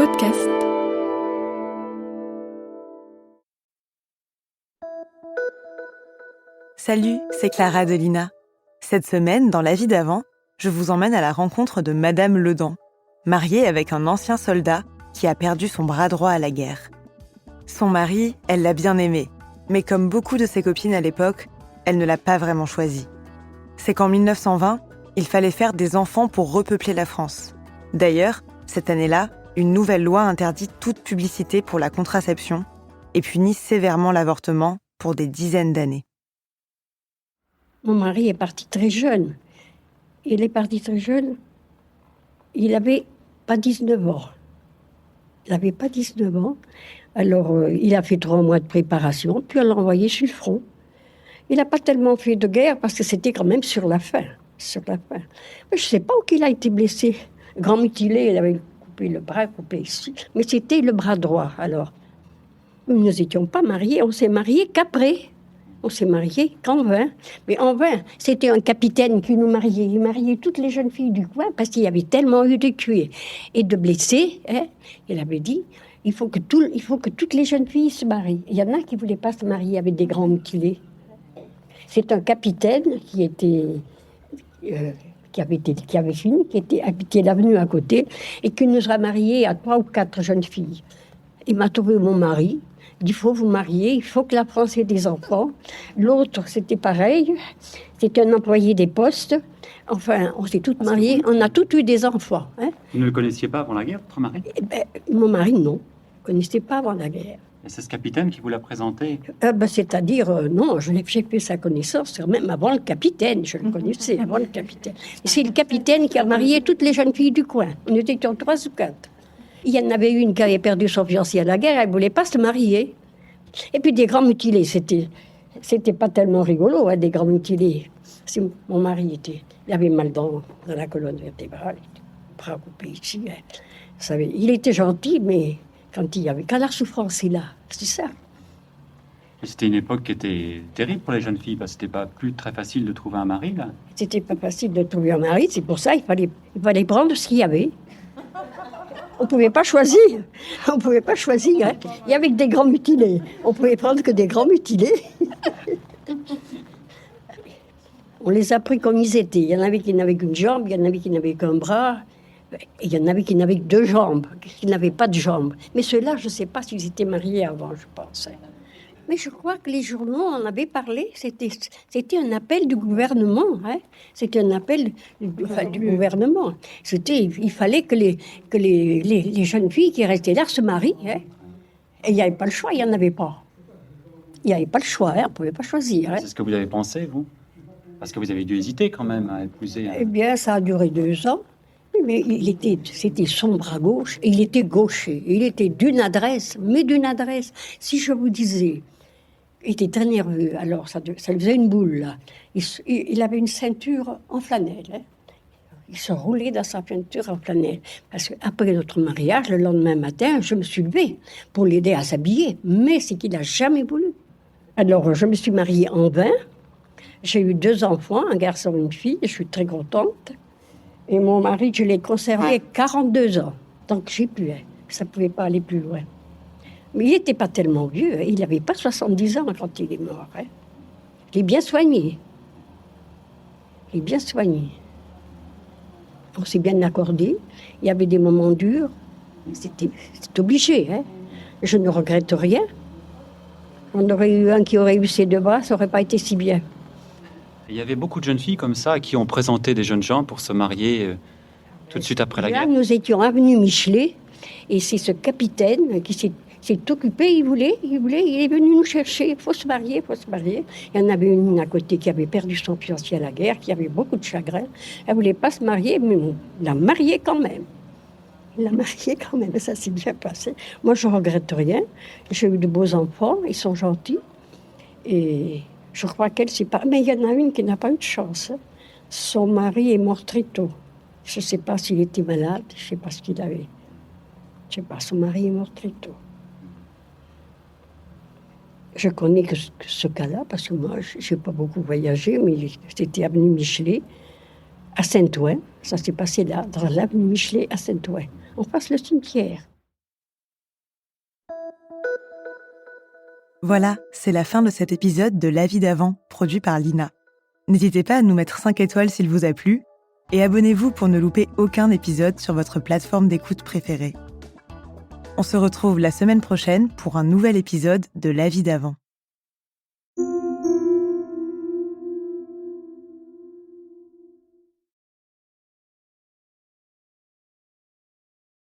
podcast. Salut, c'est Clara Delina. Cette semaine, dans La vie d'avant, je vous emmène à la rencontre de Madame Ledan, mariée avec un ancien soldat qui a perdu son bras droit à la guerre. Son mari, elle l'a bien aimé, mais comme beaucoup de ses copines à l'époque, elle ne l'a pas vraiment choisi. C'est qu'en 1920, il fallait faire des enfants pour repeupler la France. D'ailleurs, cette année-là, une nouvelle loi interdit toute publicité pour la contraception et punit sévèrement l'avortement pour des dizaines d'années. Mon mari est parti très jeune. Il est parti très jeune. Il n'avait pas 19 ans. Il n'avait pas 19 ans. Alors, il a fait 3 mois de préparation, puis on l'a envoyé sur le front. Il n'a pas tellement fait de guerre parce que c'était quand même sur la fin. Mais je ne sais pas où il a été blessé. Grand mutilé, il avait coupé le bras, coupé ici. Mais c'était le bras droit, alors. Nous n'étions pas mariés. On s'est mariés qu'après. On s'est mariés qu'en 20. Mais en 20, c'était un capitaine qui nous mariait. Il mariait toutes les jeunes filles du coin parce qu'il y avait tellement eu de tués et de blessés. Il avait dit, il faut que toutes les jeunes filles se marient. Il y en a qui ne voulaient pas se marier avec des grands mutilés. C'est un capitaine qui avait fini, qui était habité l'avenue à côté et qui nous a mariés à 3 ou 4 jeunes filles. Il m'a trouvé mon mari. Il dit, il faut vous marier, il faut que la France ait des enfants. L'autre, c'était pareil. C'était un employé des postes. Enfin, on s'est toutes mariées. On a toutes eu des enfants. Vous ne le connaissiez pas avant la guerre, votre mari ? Mon mari, non. Je ne connaissais pas avant la guerre. Et c'est ce capitaine qui vous l'a présenté ? C'est-à-dire, non, j'ai fait sa connaissance, même avant le capitaine. Je le connaissais avant le capitaine. Et c'est le capitaine qui a marié toutes les jeunes filles du coin. Nous étions 3 ou 4. Il y en avait une qui avait perdu son fiancé à la guerre, elle ne voulait pas se marier. Et puis des grands mutilés, c'était pas tellement rigolo, des grands mutilés. Mon mari il avait mal dans la colonne vertébrale, il était bras coupé ici. Vous savez, il était gentil, mais quand la souffrance est là, c'est ça. Et c'était une époque qui était terrible pour les jeunes filles, parce que c'était pas plus très facile de trouver un mari, là. C'était pas facile de trouver un mari, c'est pour ça qu'il fallait prendre ce qu'il y avait. On ne pouvait pas choisir. Il y avait que des grands mutilés. On ne pouvait prendre que des grands mutilés. On les a pris comme ils étaient. Il y en avait qui n'avaient qu'une jambe, il y en avait qui n'avaient qu'un bras. Et il y en avait qui n'avaient que 2 jambes, qui n'avaient pas de jambes. Mais ceux-là, je ne sais pas s'ils étaient mariés avant, je pense. Mais je crois que les journaux en avaient parlé. C'était un appel du gouvernement. C'était un appel du gouvernement. Il fallait que les jeunes filles qui restaient là se marient. Et il n'y avait pas le choix, il n'y en avait pas. Il n'y avait pas le choix, on ne pouvait pas choisir. C'est ce que vous avez pensé, vous ? Parce que vous avez dû hésiter quand même à épouser. Eh bien, ça a duré 2 ans. Mais c'était son bras gauche, et il était gaucher. Il était d'une adresse. Si je vous disais... Il était très nerveux, alors ça lui faisait une boule, là. Il avait une ceinture en flanelle. Il se roulait dans sa ceinture en flanelle. Parce qu'après notre mariage, le lendemain matin, je me suis levée pour l'aider à s'habiller. Mais c'est qu'il n'a jamais voulu. Alors, je me suis mariée en 20. J'ai eu 2 enfants, un garçon et une fille. Je suis très contente. Et mon mari, je l'ai conservé 42 ans. Donc, j'ai pu. Ça ne pouvait pas aller plus loin. Mais il n'était pas tellement vieux. Il n'avait pas 70 ans quand il est mort. Il est bien soigné. On s'est bien accordé. Il y avait des moments durs. C'était obligé. Je ne regrette rien. On aurait eu un qui aurait eu ses 2 bras, ça n'aurait pas été si bien. Il y avait beaucoup de jeunes filles comme ça qui ont présenté des jeunes gens pour se marier tout de suite après la guerre. Là, nous étions avenue Michelet. Et c'est ce capitaine qui s'est occupé, il est venu nous chercher, il faut se marier. Il y en avait une à côté qui avait perdu son fiancé à la guerre, qui avait beaucoup de chagrin. Elle ne voulait pas se marier, mais il l'a mariée quand même. Ça s'est bien passé. Moi, je ne regrette rien. J'ai eu de beaux enfants, ils sont gentils. Et je crois qu'elle s'est pas... Mais il y en a une qui n'a pas eu de chance. Son mari est mort très tôt. Je ne sais pas s'il était malade, je ne sais pas ce qu'il avait. Je ne sais pas, son mari est mort très tôt. Je connais que ce cas-là, parce que moi, je n'ai pas beaucoup voyagé, mais c'était avenue Michelet, à Saint-Ouen. Ça s'est passé là, dans l'avenue Michelet, à Saint-Ouen. On passe le cimetière. Voilà, c'est la fin de cet épisode de La vie d'avant, produit par Lina. N'hésitez pas à nous mettre 5 étoiles s'il vous a plu, et abonnez-vous pour ne louper aucun épisode sur votre plateforme d'écoute préférée. On se retrouve la semaine prochaine pour un nouvel épisode de La vie d'avant.